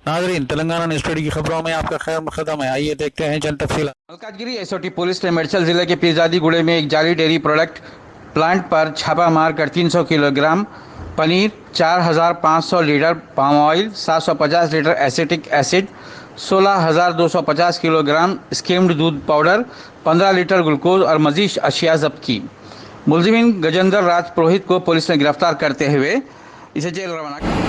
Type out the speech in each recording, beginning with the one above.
नाजरीन, Telangana news today की खबरों में आपका खैर मकदम है। आइए देखते हैं चंद तफसीलात। मलकाजगिरी एसओटी पुलिस ने मेडचल जिले के पीरजादी गुड़े में एक जाली डेयरी प्रोडक्ट प्लांट पर छापा मारकर 300 kilogram paneer, 4,500 litre palm oil, 750 litre acetic acid, 16,250 kilogram skimmed दूध पाउडर, 15 लीटर ग्लूकोज और मजीद अशिया जब्त की। मुलजिम गजेंद्र राज पुरोहित को पुलिस ने गिरफ्तार करते हुए इसे जेल रवाना किया।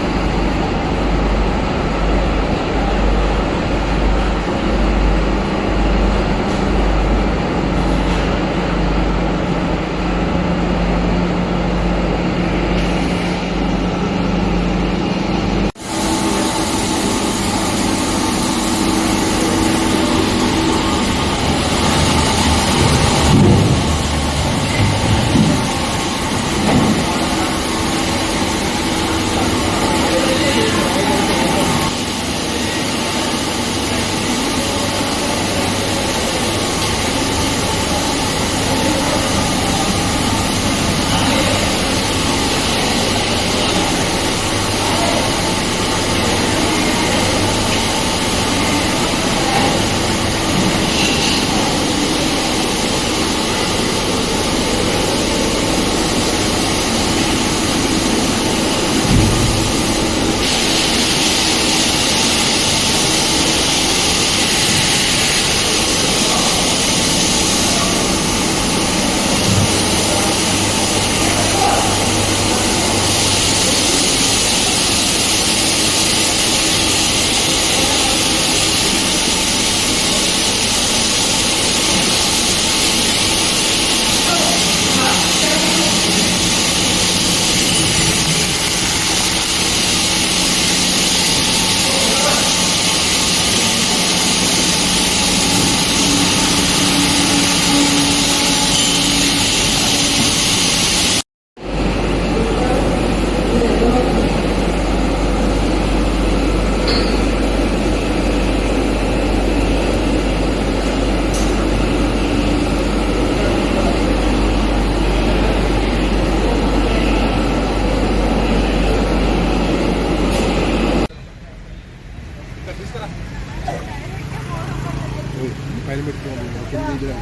పైన పెట్టుకోవాలి కింద ఇది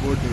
బోర్డు